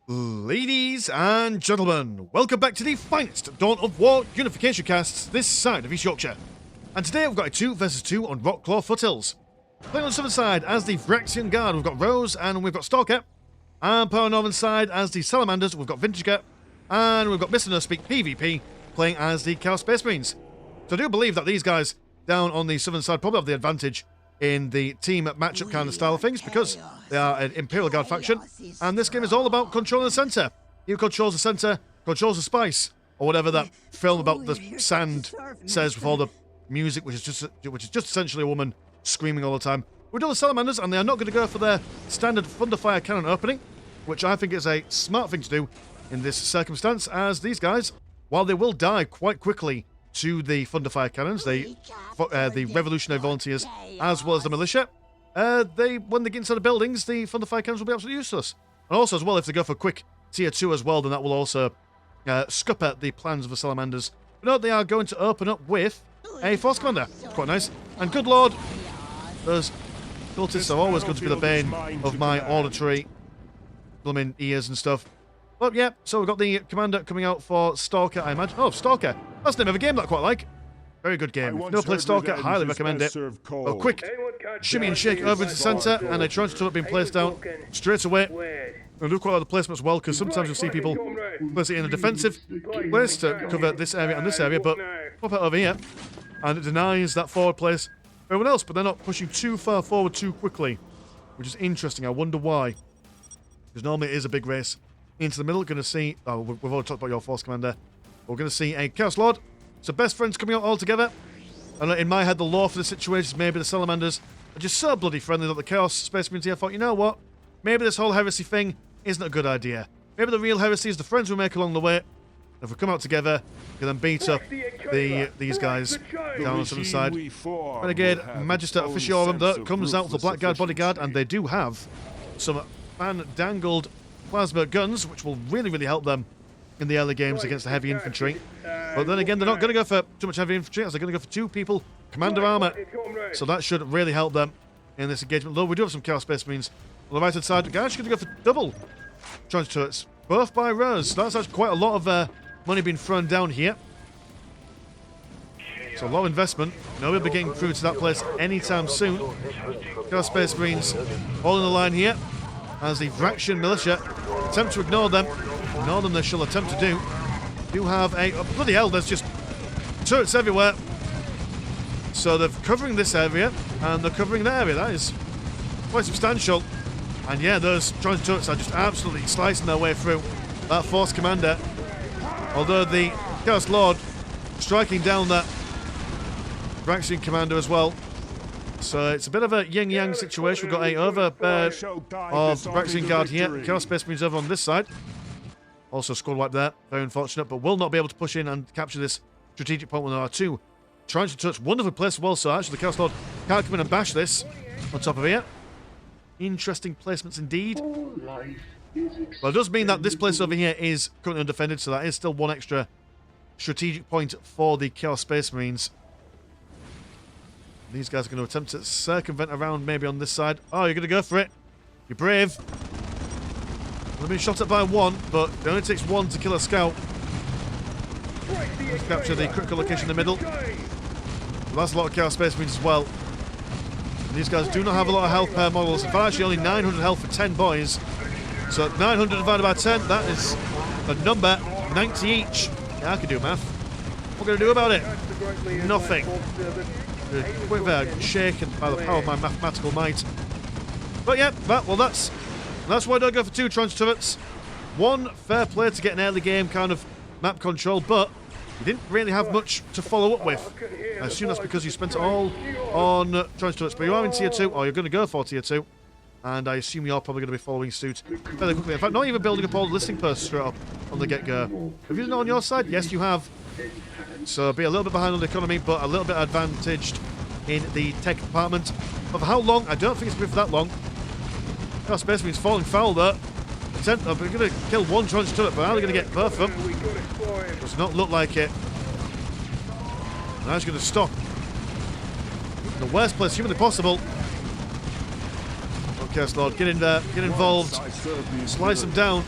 Ladies and gentlemen, welcome back to the finest Dawn of War Unification casts this side of East Yorkshire. And today we've got a 2 versus 2 on Rockclaw Foothills. Playing on the southern side as the Vraksian Guard, we've got Rose and we've got Stalker. And playing on the northern side as the Salamanders, we've got Vintage. And we've got Mr. No Speak PvP playing as the Chaos Space Marines. So I do believe that these guys down on the southern side probably have the advantage in the team matchup kind of style of things because they are an Imperial Guard faction, and this game is all about controlling the centre. Who controls the centre, controls the spice, or whatever that film about the sand says with all the music, which is just essentially a woman screaming all the time. We've done the Salamanders, and they are not going to go for their standard Thunderfire cannon opening, which I think is a smart thing to do in this circumstance, as these guys, while they will die quite quickly to the Thunderfire cannons, the revolutionary volunteers, as well as the militia, when they get inside the buildings, the Thunderfire cannons will be absolutely useless. And also, as well, if they go for quick tier 2 as well, then that will also scupper the plans of the Salamanders. But no, they are going to open up with a Force Commander. It's quite nice. And good lord, those cultists are always going to be the bane of my auditory blooming ears and stuff. But yeah, so we've got the commander coming out for Stalker, I imagine. Oh, Stalker. That's the name of a game that I quite like. Very good game. If you've never played Stalker, highly recommend it. A quick shimmy and shake over into the centre, and a trench turret being placed down straight away. I'll do quite a lot of placement as well, because sometimes you'll see people place it in a defensive place to cover this area and this area, but pop it over here, and it denies that forward place for everyone else, but they're not pushing too far forward too quickly, which is interesting. I wonder why. Because normally it is a big race. Into the middle, going to see... Oh, we've already talked about your Force Commander. We're going to see a Chaos Lord. So best friends coming out all together. And in my head, the law for the situation is maybe the Salamanders are just so bloody friendly that the Chaos Space Marines here thought, you know what? Maybe this whole heresy thing isn't a good idea. Maybe the real heresy is the friends we make along the way. If we come out together, we can then beat up these guys down on the southern side. Renegade Magister Officiorum, though, comes out with the Blackguard Bodyguard, and they do have some fan-dangled plasma guns, which will really help them in the early games against the heavy infantry. But then again, they're not going to go for too much heavy infantry, as they're going to go for 2 people commander armor. So that should really help them in this engagement. Though we do have some Chaos Space Marines on the right hand side. They're actually going to go for double trench turrets, both by Rose. So that's actually quite a lot of money being thrown down here. So a lot of investment. Nobody will be getting through to that place anytime soon. Chaos Space Marines all in the line here, as the Vraksian militia attempt to ignore them. Ignore them they shall attempt to do. Do have a... Oh, bloody hell, there's just turrets everywhere. So they're covering this area, and they're covering that area. That is quite substantial. And yeah, those trench turrets are just absolutely slicing their way through that Force Commander. Although the Chaos Lord striking down that Vraksian Commander as well. So it's a bit of a yin-yang situation. We've got a of Vraksian Guard here. Chaos Space Marines over on this side. Also squad wipe there. Very unfortunate, but will not be able to push in and capture this strategic point when there are 2 trying to touch. Wonderful place as well, so actually the Chaos Lord can't come in and bash this on top of here. Interesting placements indeed. Well, it does mean that this place over here is currently undefended, so that is still 1 extra strategic point for the Chaos Space Marines. These guys are going to attempt to circumvent around maybe on this side. Oh, you're going to go for it. You're brave. They've been shot at by 1, but it only takes 1 to kill a scout. Let's capture the critical location in the middle. Well, that's a lot of Chaos Space Marines as well. And these guys do not have a lot of health per models. In fact, actually only 900 health for 10 boys. So 900 divided by 10, that is a number. 90 each. Yeah, I can do math. What are we going to do about it? Nothing. Quick shaken by the power of my mathematical might. But yeah, that's why I don't go for 2 trench turrets. 1 fair play to get an early game kind of map control, but you didn't really have much to follow up with. I assume that's because you spent it all on trench turrets, but you are in tier 2, or you're going to go for tier 2, and I assume you're probably going to be following suit fairly quickly. In fact, not even building up all the listening posts straight up on the get-go. Have you done it on your side? Yes, you have. So be a little bit behind on the economy, but a little bit advantaged in the tech department. But for how long? I don't think it's been for that long. Chaos Space Marines falling foul though. We're going to kill 1 trench turret, but how are they going to get both of them? Does not look like it. Now he's going to stop. In the worst place humanly possible. Okay, Lord, get in there, get involved, slice them down.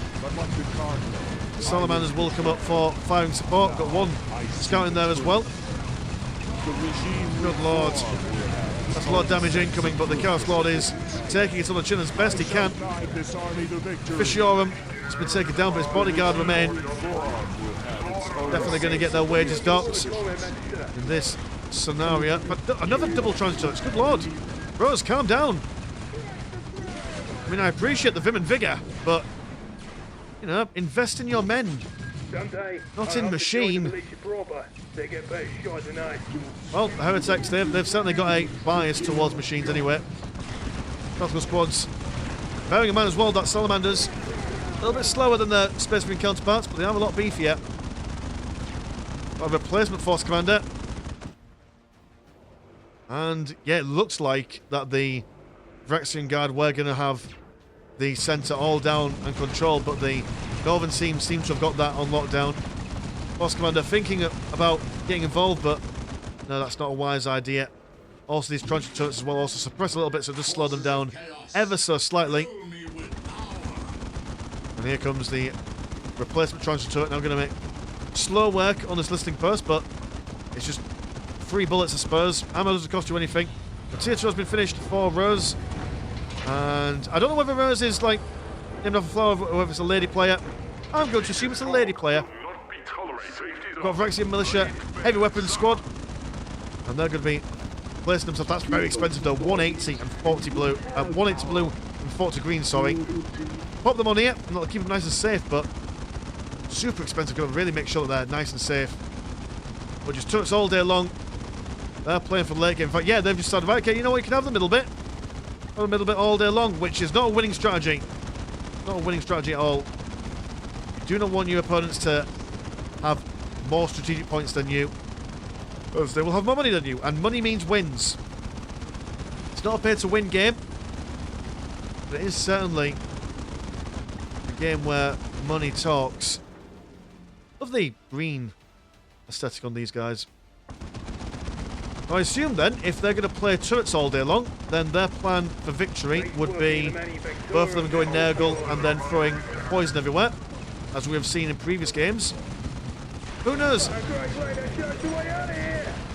Salamanders will come up for firing support. Got one scout in there as well. Good lord. That's a lot of damage incoming, but the Chaos Lord is taking it on the chin as best he can. Fissiorum has been taken down, but his bodyguard remain. Definitely going to get their wages docked in this scenario. But another double transit touch. Good lord. Rose, calm down. I mean, I appreciate the vim and vigour, but, you know, invest in your men. Not in machine. Well, the Heretics, they've certainly got a bias towards machines anyway. Tactical squads. Bearing in mind as well that Salamanders, a little bit slower than their Space Marine counterparts, but they have a lot beefier. Got a replacement force commander. And, yeah, it looks like that the Vraksian Guard were going to have the centre all down and controlled, but the Northern team seems to have got that on lockdown. Force commander thinking about getting involved, but no, that's not a wise idea. Also, these transit turrets as well also suppress a little bit, so just slow them down ever so slightly. And here comes the replacement transit turret. Now going to make slow work on this listing post, but it's just 3 bullets, I suppose. Ammo doesn't cost you anything. The tier 2 has been finished for Rose. And I don't know whether Rose is like named off a flower or whether it's a lady player. I'm going to assume it's a lady player. We've got Vraksian Militia, heavy weapons squad. And they're going to be placing themselves. That's very expensive though. 180 and 40 blue. 180 blue and 40 green, sorry. Pop them on here and that'll keep them nice and safe, but super expensive. Got to really make sure that they're nice and safe. But just turrets all day long. They're playing for the late game. In fact, yeah, they've just started, right, okay, you know what, you can have the middle bit. Have the middle bit all day long, which is not a winning strategy. Not a winning strategy at all. You do not want your opponents to have more strategic points than you, because they will have more money than you, and money means wins. It's not a pay-to-win game, but it is certainly a game where money talks. Love the green aesthetic on these guys. I assume then, if they're going to play turrets all day long, then their plan for victory would be both of them going Nurgle and then throwing poison everywhere, as we have seen in previous games. Who knows?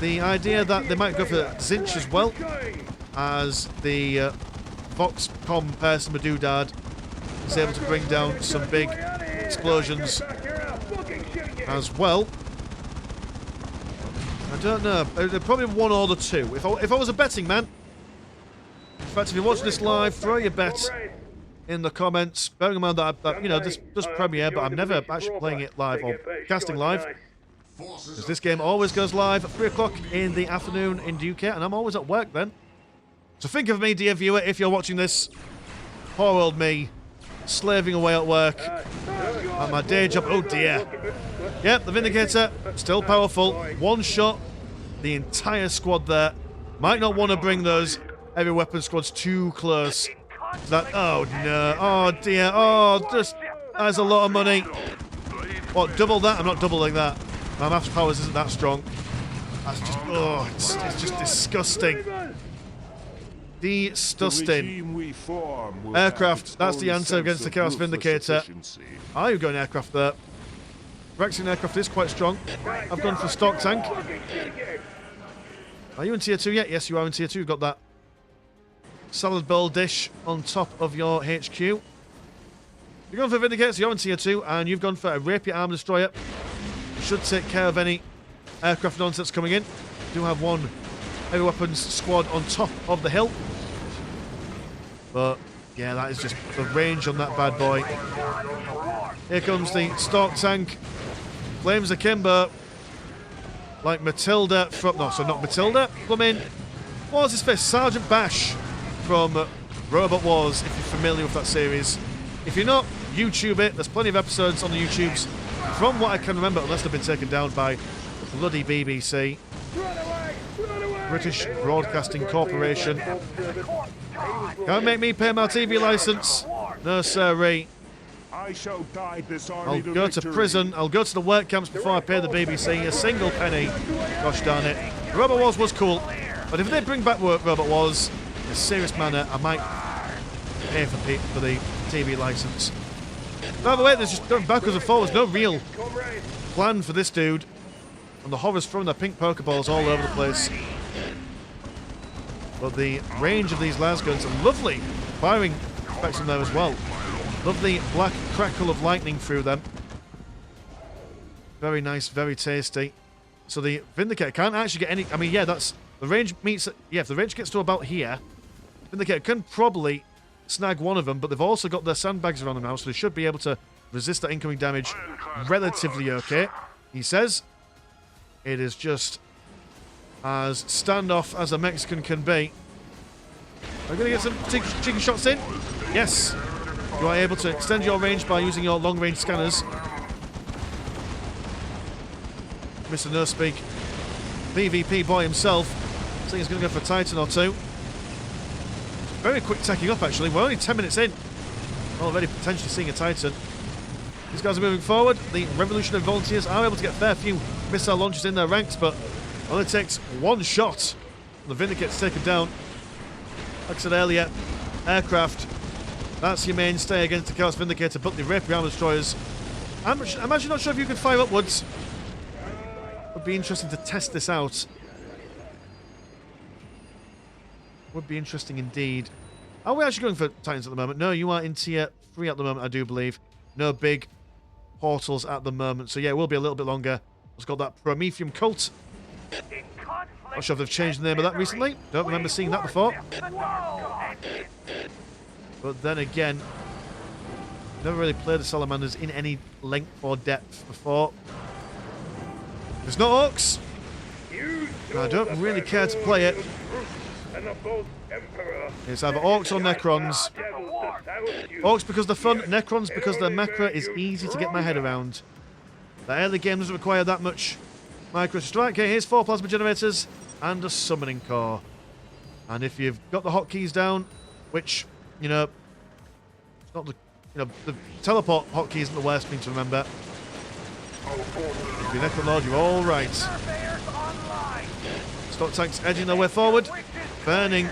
The idea that they might go for Zinch as well, as the Voxcom person with Doodad is able to bring down some big explosions as well. I don't know. They're probably one or the two. If I was a betting man, in fact, if you're watching this live, throw your bet in the comments. Bearing in mind that you know, this does premiere, but I'm never actually playing it live or casting live, because this game always goes live at 3 o'clock in the afternoon in the UK, and I'm always at work then. So think of me, dear viewer, if you're watching this. Poor old me, slaving away at work at my day job. Oh dear. Yep, the Vindicator, still powerful. One shot, the entire squad there. Might not want to bring those heavy weapon squads too close to that. Oh no, oh dear, oh, just, that's a lot of money. What, double that? I'm not doubling that. My maths powers isn't that strong. That's just, oh, it's just disgusting. Disgusting. Aircraft, that's the answer against the Chaos Vindicator. Are you going aircraft there? Vraksian aircraft is quite strong. I've gone for stock tank. Are you in tier 2 yet? Yes, you are in tier 2. You've got that salad bowl dish on top of your HQ. You've gone for Vindicator, so you're in tier 2, and you've gone for a Rapier Arm Destroyer. Should take care of any aircraft nonsense coming in. We do have one heavy weapons squad on top of the hill. But, yeah, that is just the range on that bad boy. Here comes the stock tank. Flames akimbo. Like Matilda from... No, so not Matilda. Plumbing. What was his face? Sergeant Bash from Robot Wars, if you're familiar with that series. If you're not, YouTube it. There's plenty of episodes on the YouTubes. From what I can remember, unless they've been taken down by the bloody BBC. British Broadcasting Corporation. Can't make me pay my TV licence. No, sirree. I'll go to prison. I'll go to the work camps before I pay the BBC a single penny. Gosh darn it. Robot Wars was cool, but if they bring back Robot Wars in a serious manner, I might pay for the TV licence. By the way, there's just going backwards and forwards. No real plan for this dude. And the horrors throwing their pink Pokeballs all over the place. But the range of these lasguns are lovely. Firing effects on there as well. Lovely black crackle of lightning through them. Very nice, very tasty. So the Vindicator can't actually get any... I mean, yeah, that's... The range meets... Yeah, if the range gets to about here, Vindicator can probably snag one of them, but they've also got their sandbags around them now, so they should be able to resist that incoming damage relatively okay. He says it is just as standoff as a Mexican can be. Are we going to get some cheeky shots in? Yes. You are able to extend your range by using your long-range scanners. Mr. Nurspeak, PvP boy himself, I think he's going to go for a Titan or two. Very quick tacking up, actually. We're only 10 minutes in. Already potentially seeing a Titan. These guys are moving forward. The Revolutionary Volunteers are able to get a fair few missile launches in their ranks, but only takes one shot. The Vindicator's taken down. Like I said earlier, aircraft, that's your mainstay against the Chaos Vindicator, but the Rapier Armor Destroyers, I'm actually not sure if you can fire upwards. Would be interesting to test this out. Would be interesting indeed. Are we actually going for Titans at the moment? No, you are in tier 3 at the moment, I do believe. No big portals at the moment. So yeah, it will be a little bit longer. It's got that Prometheum Cult. Not sure if they've changed the name of that recently. Don't remember seeing that before. But then again, never really played the Salamanders in any length or depth before. It's not Orcs. And I don't really care to play it. It's either Orcs or Necrons. Orcs because they're fun, Necrons because their macro is easy to get my head around. The early game doesn't require that much micro strike. Okay, here's 4 plasma generators and a summoning core. And if you've got the hotkeys down, which, you know, it's not the, you know, the teleport hotkey isn't the worst thing to remember. If you're Necrolord, you're all right. Stock tanks edging their way forward, burning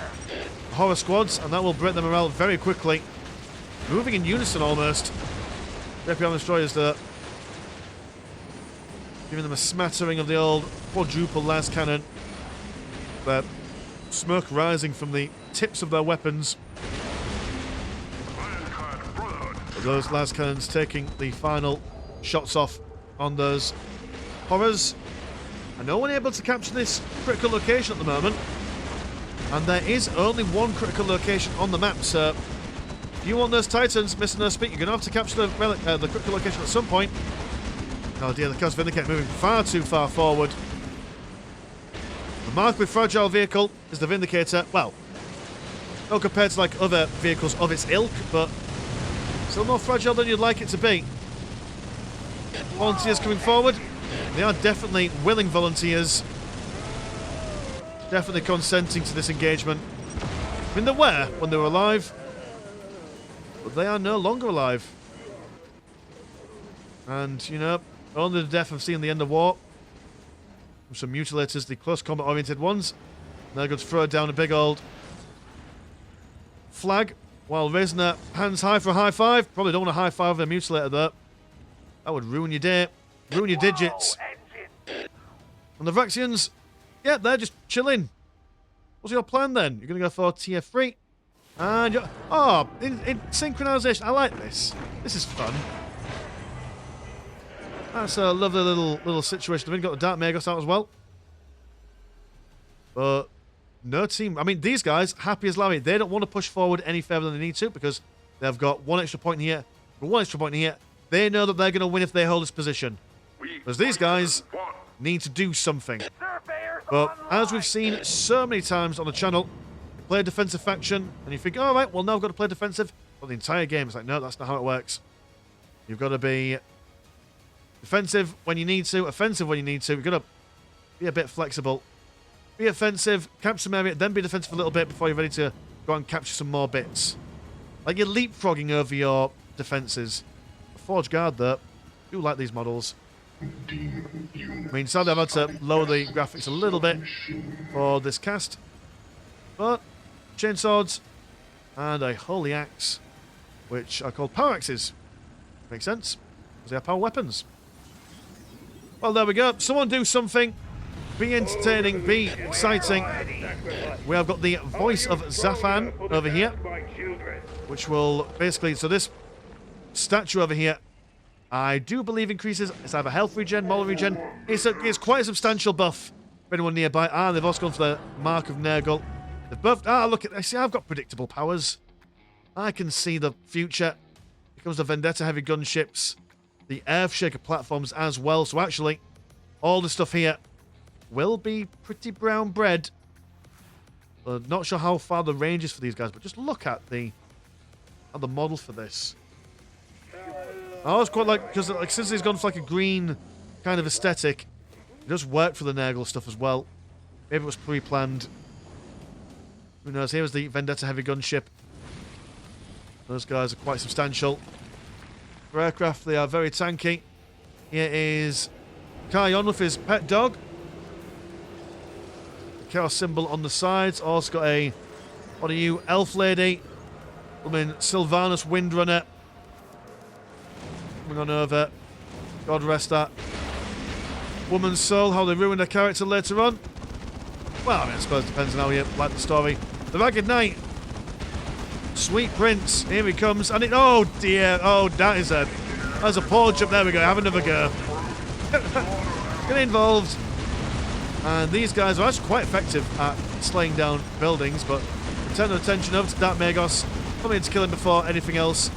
horror squads, and that will break their morale very quickly. Moving in unison almost. Rapier Armor Destroyers there. Giving them a smattering of the old quadruple las cannon. Their smoke rising from the tips of their weapons. Those las cannons taking the final shots off on those horrors. And no one able to capture this critical location at the moment. And there is only one critical location on the map, so if you want those Titans, Mr. Nurspeak, you're going to have to capture the critical location at some point. Oh dear, the Chaos Vindicator moving far too far forward. The remarkably fragile vehicle is the Vindicator. Well, not compared to like other vehicles of its ilk, but still more fragile than you'd like it to be. Volunteers coming forward. They are definitely willing volunteers. Definitely consenting to this engagement. I mean, they were when they were alive, but they are no longer alive. And, you know, only the death of seeing the end of war. Some mutilators, the close combat oriented ones. They're going to throw down a big old flag while raising their hands high for a high five. Probably don't want a high five with a mutilator there. That would ruin your day, ruin your digits. And the Vraksians, yeah, they're just chilling. What's your plan then? You're going to go for tier 3. And you're... Oh, in synchronization. I like this. This is fun. That's a lovely little situation. We've got the Dark Magos out as well. But no team. I mean, these guys, happy as Larry, they don't want to push forward any further than they need to because they've got one extra point here, one extra point here. They know that they're going to win if they hold this position. Because these guys need to do something. But as we've seen so many times on the channel, you play a defensive faction and you think, all right, well, now I've got to play defensive. But the entire game is like, no, that's not how it works. You've got to be defensive when you need to, offensive when you need to. You've got to be a bit flexible. Be offensive, capture some area, then be defensive a little bit before you're ready to go and capture some more bits. Like you're leapfrogging over your defenses. Forge Guard, though. I do like these models. I mean, sadly, I've had to lower the graphics a little bit for this cast. But, chainswords and a holy axe, which are called power axes. Makes sense. Because they have power weapons. Well, there we go. Someone do something. Be entertaining. Be exciting. We have got the voice of Zafan over here. Which will basically... So this statue over here, I do believe increases... It's either health regen, moral regen. It's quite a substantial buff for anyone nearby. Ah, they've also gone for the Mark of Nurgle. They've buffed... Ah, look at... See, I've got predictable powers. I can see the future. Here comes the Vendetta heavy gunships. The Earthshaker platforms as well. So actually, all the stuff here will be pretty brown bread. Not sure how far the range is for these guys, but just look at the model for this. I was quite like, because like, since he's gone for like a green kind of aesthetic, it does work for the Nurgle stuff as well. Maybe it was pre-planned. Who knows? Here's the Vendetta heavy gunship. Those guys are quite substantial. For aircraft, they are very tanky. Here is Kion with his pet dog. The chaos symbol on the sides. Also got a, what are you, elf lady. I mean, Sylvanus Windrunner. Coming on over. God rest that. Woman's soul, how they ruined her character later on. Well, I mean, I suppose it depends on how you like the story. The Ragged Knight. Sweet Prince, here he comes, and it, oh dear, oh that's a poor jump, there we go, have another go. Get involved. And these guys are actually quite effective at slaying down buildings, but turn their attention over to that Magos, coming in to kill him before anything else.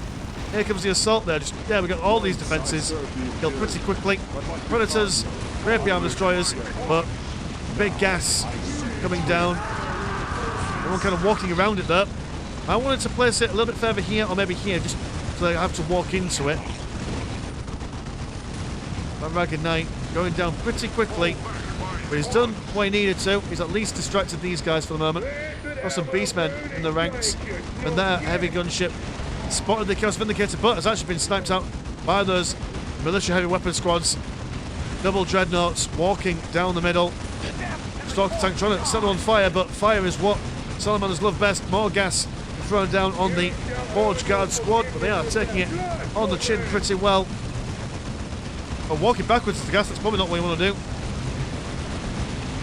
Here comes the assault there, just, yeah, we got all these defences, killed pretty quickly. Predators, Rapier destroyers, but big gas coming down. Everyone kind of walking around it there. I wanted to place it a little bit further here, or maybe here, just so I have to walk into it. That Ragged Knight going down pretty quickly, but he's done what he needed to. He's at least distracted these guys for the moment. Got some beastmen in the ranks, and that heavy gunship spotted the Chaos Vindicator, but has actually been sniped out by those militia heavy weapon squads. Double dreadnoughts walking down the middle. Stalker tank trying to set them on fire, but fire is what Salamanders love best. More gas thrown down on the Forge Guard squad, but they are taking it on the chin pretty well. But walking backwards to the gas, that's probably not what you want to do.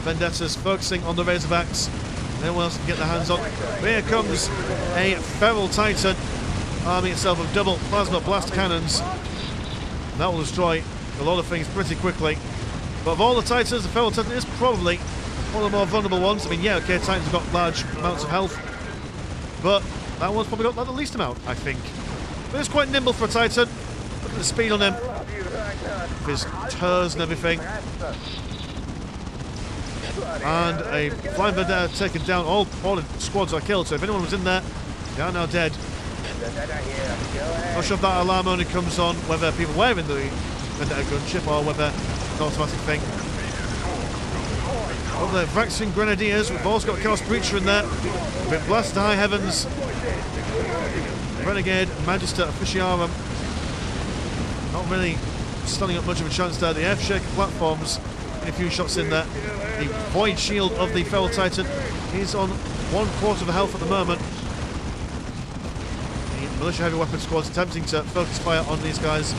Vendettas focusing on the Razorbacks. Anyone else can get their hands on. Here comes a Feral Titan, arming itself of double plasma blast cannons. That will destroy a lot of things pretty quickly. But of all the Titans, the Feral Titan is probably one of the more vulnerable ones. I mean, yeah, okay, Titans have got large amounts of health, but that one's probably got the least amount, I think. But it's quite nimble for a Titan. Look at the speed on him. His toes and everything. And a Flying Vendetta taken down. All the squads are killed, so if anyone was in there, they are now dead. Not sure if that alarm only comes on whether people were in the Vendetta gunship or whether it's an automatic thing. Of the Vraksian Grenadiers, we've also got Chaos Breacher in there. We've been blasted to high heavens. Renegade, Magister Officiarum. Not really standing up much of a chance there. The Earthshaker platforms, a few shots in there. The Void Shield of the Feral Titan is on 1/4 of the health at the moment. The Militia Heavy Weapon Squad's attempting to focus fire on these guys.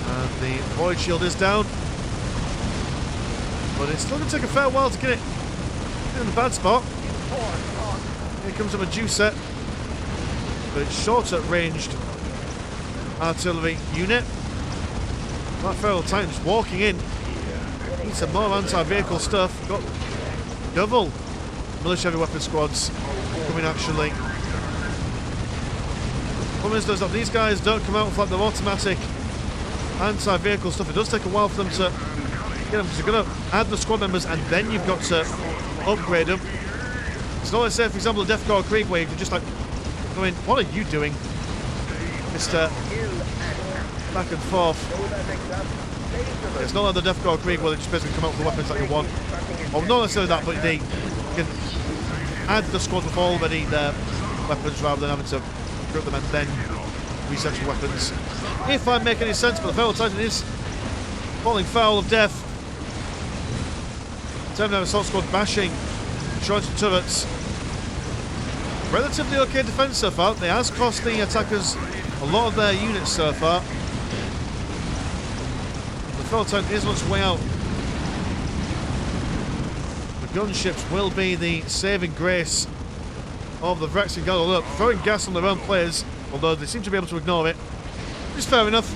And the Void Shield is down. But it's still going to take a fair while to get it in the bad spot. Here comes a Medusa. But it's shorter ranged artillery unit. That Feral Titan just walking in. Needs some more anti-vehicle stuff. Got double militia heavy weapon squads coming actually. The problem is that these guys don't come out with like their automatic anti-vehicle stuff. It does take a while for them to get them, because you've got to add the squad members and then you've got to upgrade them. It's not like, say, for example, the Death Guard Krieg, where you can just like go in, what are you doing, Mr. Back and forth? It's not like the Death Guard Krieg where they just basically come out with the weapons that you want. Or not necessarily that, but they can add the squad with already their weapons rather than having to group them and then reset your weapons. If I make any sense, but the Feral Titan is falling foul of death. Terminator Assault Squad bashing Trojan turrets. Relatively okay defense so far. It has cost the attackers a lot of their units so far. The field tank is on its way out. The gunships will be the saving grace of the Vraksian Guard, although throwing gas on their own players, although they seem to be able to ignore it. It's fair enough.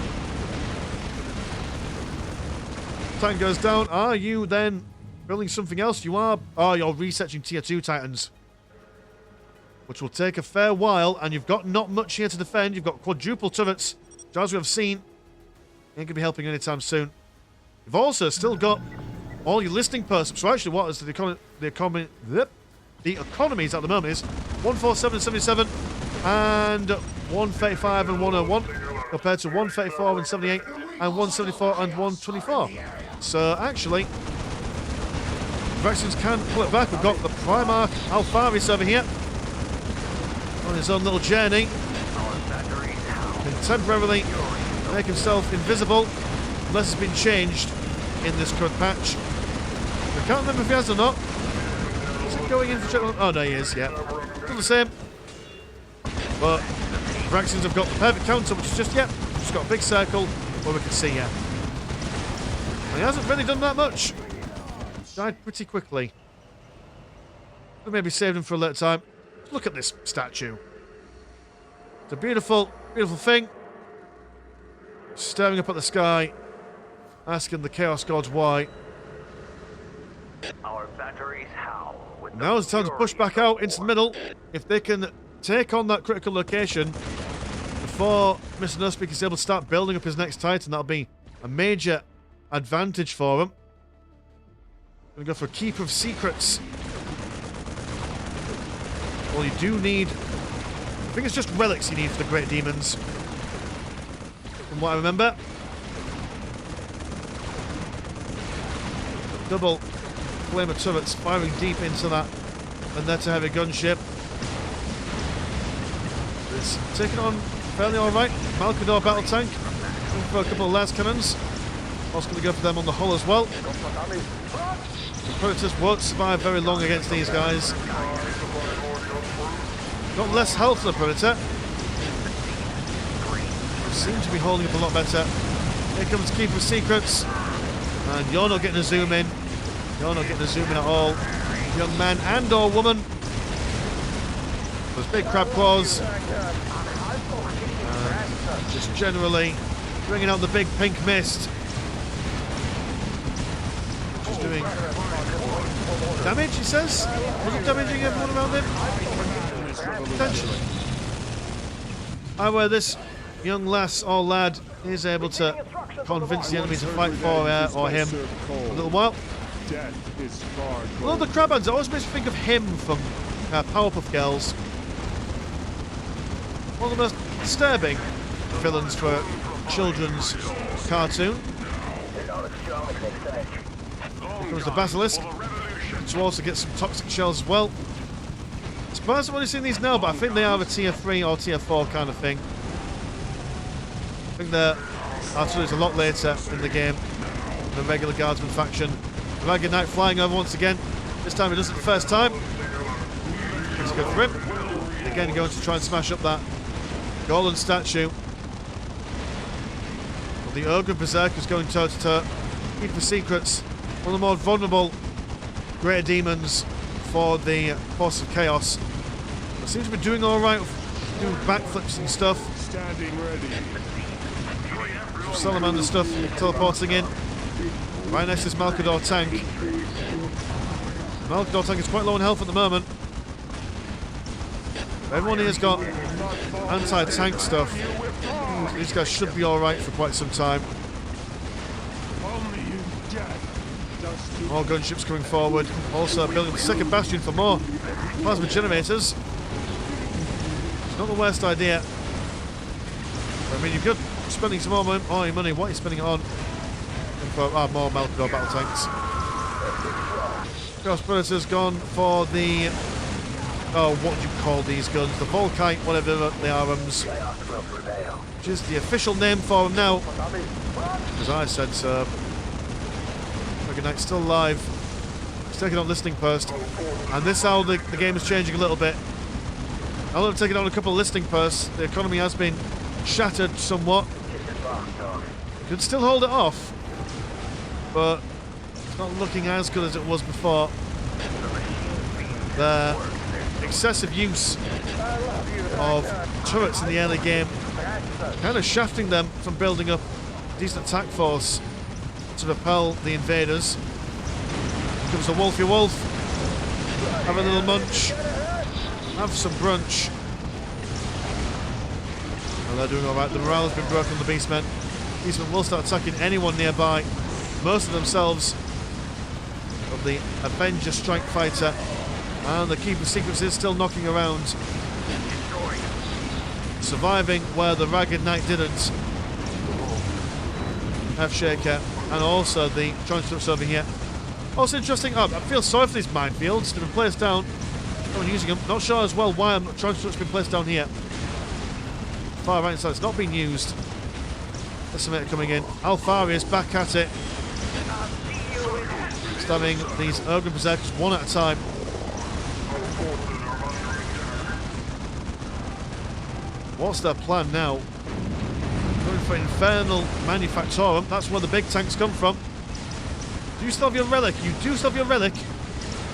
Tank goes down. Are you then building something else? You are. Oh, you're researching tier 2 Titans, which will take a fair while, and you've got not much here to defend. You've got quadruple turrets, which, as we have seen, ain't going to be helping anytime soon. You've also still got all your listing posts. So actually, what is the economies at the moment is 147.77 and 135 and 101, compared to 134 and 78 and 174 and 124. So actually, Vraksians can pull it back. We've got the Primarch Alfaris over here on his own little journey. Can temporarily make himself invisible unless it's been changed in this current patch. I can't remember if he has or not. Is it going in for check? Oh no, he is, yeah. Still the same. But Vraksians have got the perfect counter, which is just got a big circle where we can see, yeah. And he hasn't really done that much. Died pretty quickly. We maybe saved him for a later time. Look at this statue. It's a beautiful, beautiful thing. Staring up at the sky, asking the Chaos Gods why. Our batteries howl. Now is the time to push back out into the middle. If they can take on that critical location before Mr. Nospeak is able to start building up his next Titan, that'll be a major advantage for him. Gonna go for a Keeper of Secrets. Well, you do need... I think it's just relics you need for the Great Demons, from what I remember. Double flame of turrets firing deep into that, and that's a heavy gunship. It's taken on fairly alright. Malkador battle tank, looking for a couple of las cannons. Also going to go for them on the hull as well. The Predators won't survive very long against these guys. Got less health than the Predator. They seem to be holding up a lot better. Here comes Keeper of Secrets. And you're not getting a zoom in. You're not getting a zoom in at all. Young man and or woman. Those big crab claws. Just generally bringing out the big pink mist. Which is doing damage, he says? Was it damaging everyone around him? Potentially. However, this young lass or lad is able to convince the enemy to fight for her or him for a little while. Although the crab hands, it always makes me think of him from Powerpuff Girls. One of the most disturbing villains for a children's cartoon. Here comes the Basilisk, to also get some toxic shells as well. Surprised I've only seen these now, but I think they are a tier 3 or tier 4 kind of thing. I think they're artillery's a lot later in the game than the regular Guardsman faction. Dragon Knight flying over once again. This time he does it the first time. It's good for him. Again, going to try and smash up that golden statue. But the Ogre Berserker is going toe to toe. Keep the Secrets, one of the more vulnerable great demons for the Force of Chaos. They seem to be doing alright, doing backflips and stuff. Standing ready. Some Salamander stuff teleporting in. Right next to this Malkador tank. Malkador tank is quite low on health at the moment. Everyone here's got anti-tank stuff. So these guys should be alright for quite some time. More gunships coming forward. Also building the second bastion for more plasma generators. It's not the worst idea. I mean, you've got spending some more money. What are you spending it on? For more Malkador battle tanks. Chaos Predator's gone for the... Oh, what do you call these guns? The Volkite, whatever the arms. Which is the official name for them now. As I said so. Dragon Knight's still alive. He's taking on Listening Post. And this is how the game is changing a little bit. Now that I've taken on a couple of Listening Posts, the economy has been shattered somewhat. Could still hold it off, but it's not looking as good as it was before. The excessive use of turrets in the early game kind of shafting them from building up a decent attack force to repel the invaders. Here comes the Wolfy Wolf. Have a little munch. Have some brunch. Well, they're doing alright. The morale has been broken on the Beastmen. Beastmen will start attacking anyone nearby. Most of themselves of the Avenger Strike Fighter. And the Keeper Secrets is still knocking around. Surviving where the Ragged Knight didn't. F-Shaker. And also the Transcripts over here. Also interesting, I feel sorry for these minefields. They've been placed down. No one using them. Not sure as well why Transcripts been placed down here. Far right side, it's not being used. Decimator coming in. Alfarius back at it. Stabbing these Ogre Berserkers one at a time. What's their plan now? Going for Infernal Manufactorum. That's where the big tanks come from. Do you still have your relic? You do still have your relic.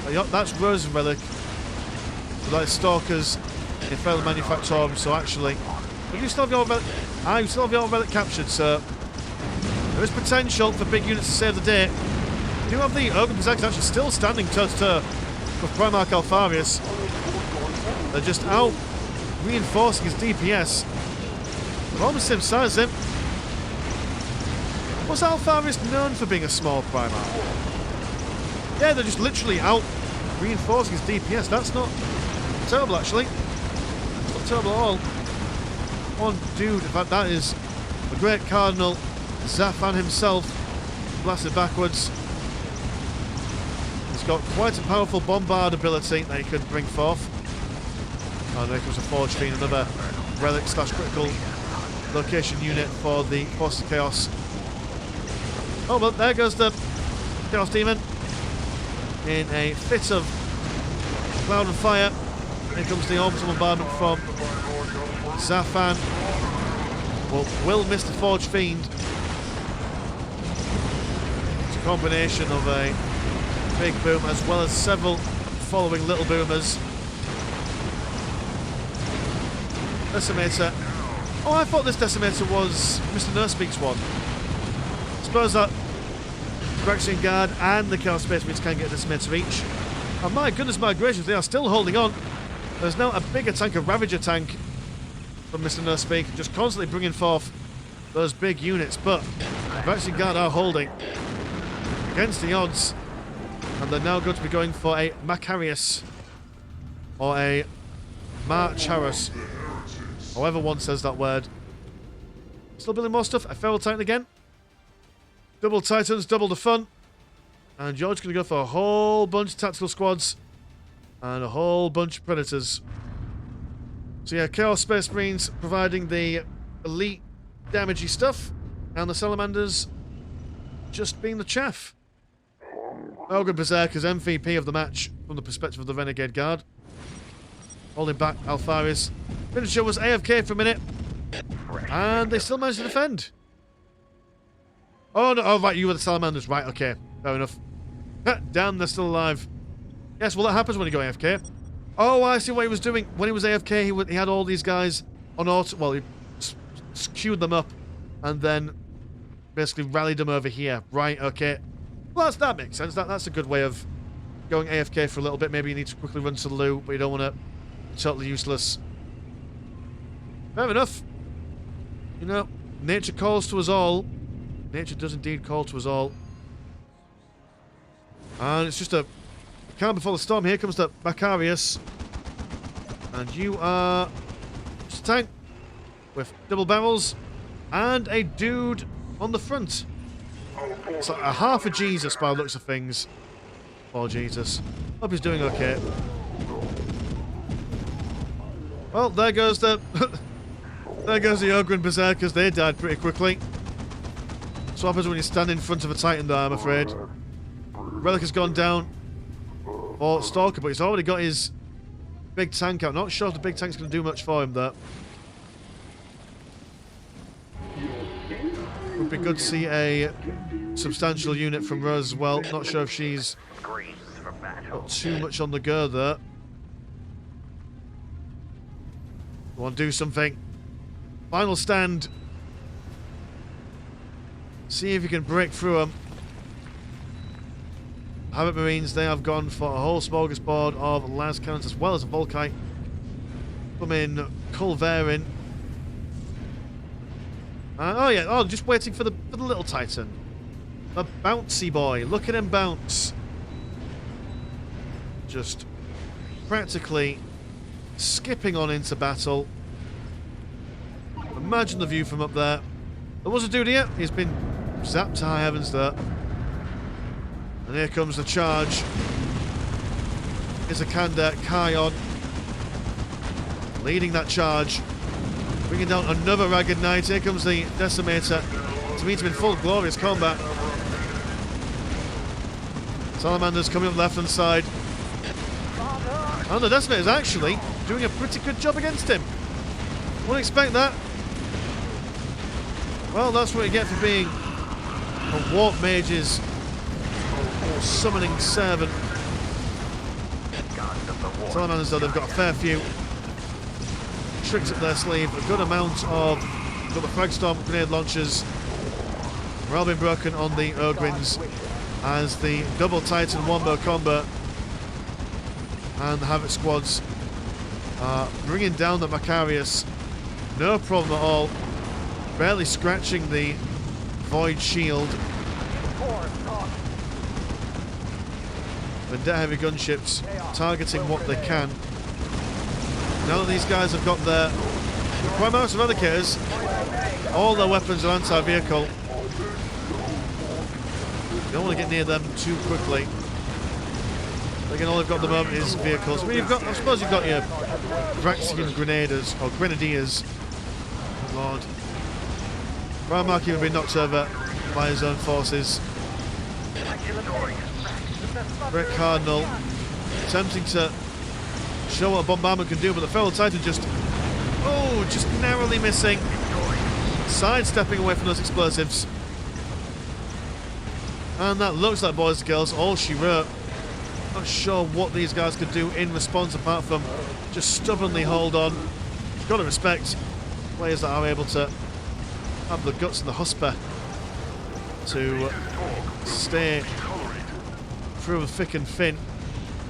Oh, yeah, that's Rose's relic. So that is Stalker's Infernal Manufactorum. So actually, do you still have your relic? Ah, you still have your relic captured, so there is potential for big units to save the day. You do have the Ogre Berserkers actually still standing toe-to-toe with Primarch Alfarius. They're just out reinforcing his DPS. They're almost the same size as him. Was Alfarius known for being a small Primarch? Yeah, they're just literally out reinforcing his DPS. That's not terrible, actually. It's not terrible at all. One dude, in fact, that is the Great Cardinal Zafan himself, blasted backwards. He's got quite a powerful bombard ability that he could bring forth. And there comes a Forge Fiend, another relic / critical location unit for the Force of Chaos. Oh, but there goes the Chaos Demon in a fit of cloud and fire. Here comes the orbital bombardment from Zafan. Well, will miss the Forge Fiend. It's a combination of a big boom as well as several following little boomers. Decimator. Oh, I thought this Decimator was Mr. Nurspeak's one. I suppose that Vraksian Guard and the Chaos Space Marines can get a Decimator each. And my goodness, my gracious, they are still holding on. There's now a bigger tank, a Ravager tank from Mr. Nurspeak, just constantly bringing forth those big units. But the Vraksian Guard are holding against the odds. And they're now going to be going for a Macarius or a Marcharis. However one says that word. Still building more stuff. A Feral Titan again. Double Titans, double the fun. And George's going to go for a whole bunch of tactical squads. And a whole bunch of Predators. So yeah, Chaos Space Marines providing the elite damagey stuff. And the Salamanders just being the chaff. Ogre Berserker's MVP of the match from the perspective of the Renegade Guard. Holding back Alfarius. Finisher was AFK for a minute. And they still managed to defend. Oh, no. Oh, right. You were the Salamanders. Right. Okay. Fair enough. Damn, they're still alive. Yes, well, that happens when you go AFK. Oh, I see what he was doing. When he was AFK, he had all these guys on auto. Well, he queued them up. And then basically rallied them over here. Right. Okay. Well, that makes sense. That's a good way of going AFK for a little bit. Maybe you need to quickly run to the loo, but you don't want to be totally useless. Fair enough. You know, nature calls to us all. Nature does indeed call to us all. And it's just a calm before the storm. Here comes the Macarius. And you are just a tank with double barrels and a dude on the front. It's like a half a Jesus by the looks of things. Poor Jesus. Hope he's doing okay. Well, there goes the there goes the Ogre and Berserkers. They died pretty quickly. That's what happens when you stand in front of a Titan there, I'm afraid. Relic has gone down for Stalker, but he's already got his big tank out. Not sure if the big tank's going to do much for him, though. Would be good to see a substantial unit from Rose as well. Not sure if she's got too much on the go there. Want to do something. Final stand. See if you can break through them. Havoc Marines, they have gone for a whole smorgasbord of las cannons as well as a Volkite. Come in, Culverin. Oh yeah, oh, just waiting for the little Titan. The bouncy boy. Look at him bounce. Just practically skipping on into battle. Imagine the view from up there. There was a dude here. He's been zapped to high heavens there. And here comes the charge. Here's a Kanda Kion leading that charge. Bringing down another Ragged Knight. Here comes the Decimator to meet him in full glorious combat. Salamanders coming up left hand side. And the Decimator is actually doing a pretty good job against him. Wouldn't expect that. Well, that's what you get for being a Warp Mage's or summoning servant. Salamanders, though, they've got a fair few tricks up their sleeve. A good amount of... got the Fragstorm grenade launchers. Morale being broken on the Ogryns as the double Titan Wombo combo and the Havoc squads are bringing down the Macarius. No problem at all. Barely scratching the Void Shield. Vendetta heavy gunships targeting what they can. Now that these guys have got their Primaris Eradicators, all their weapons are anti-vehicle. You don't want to get near them too quickly. Again, all they've got at the moment is vehicles. I mean, you've got, I suppose you've got your Vraksian Grenadiers, or Grenadiers. Oh Lord. Ramarki would be knocked over by his own forces. Brett Cardinal attempting to show what a bombardment can do, but the Feral Titan just narrowly missing. Sidestepping away from those explosives. And that looks like, boys and girls, all she wrote. Not sure what these guys could do in response apart from just stubbornly hold on. You've got to respect players that are able to have the guts and the husper to stay through the thick and thin.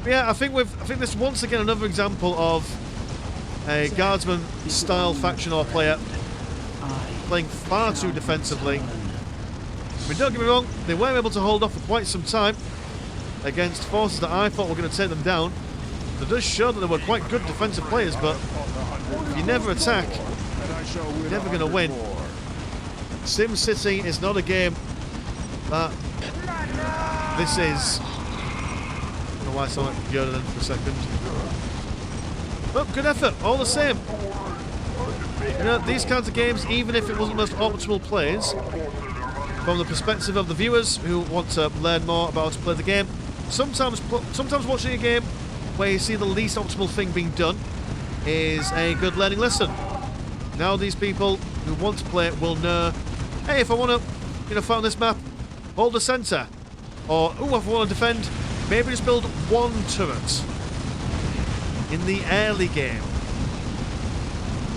But yeah, I think this is once again another example of a Guardsman style faction or player playing far too defensively. I mean, don't get me wrong, they were able to hold off for quite some time against forces that I thought were going to take them down. It does show that they were quite good defensive players, but if you never attack, you're never going to win. Sim City is not a game that this is. I don't know why I saw like Yoda then for a second. But good effort, all the same. You know, these kinds of games, even if it wasn't the most optimal plays, from the perspective of the viewers who want to learn more about how to play the game, sometimes watching a game where you see the least optimal thing being done is a good learning lesson. Now these people who want to play it will know, hey, if I want to, fight on this map, hold the centre. Or, if I want to defend, maybe just build one turret in the early game.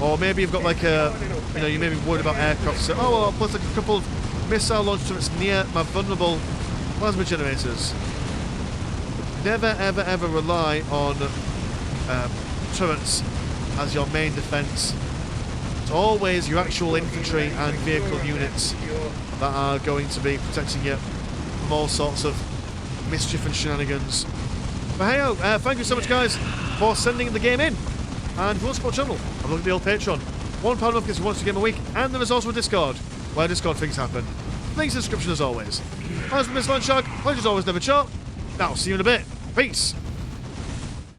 Or maybe you've got like a, you may be worried about aircraft, so, I'll put like a couple of missile launch turrets near my vulnerable plasma generators. Never, ever, ever rely on turrets as your main defence. It's always your actual infantry and vehicle units that are going to be protecting you from all sorts of mischief and shenanigans. But hey, thank you so much, guys, for sending the game in. And if you want to support the channel, have a look at the old Patreon. £1 off gets you once a game a week, and there is also a Discord, where Discord things happen. Links in the description as always. I've been Miss Landshark, pleasure's always never short. Now, see you in a bit. Peace.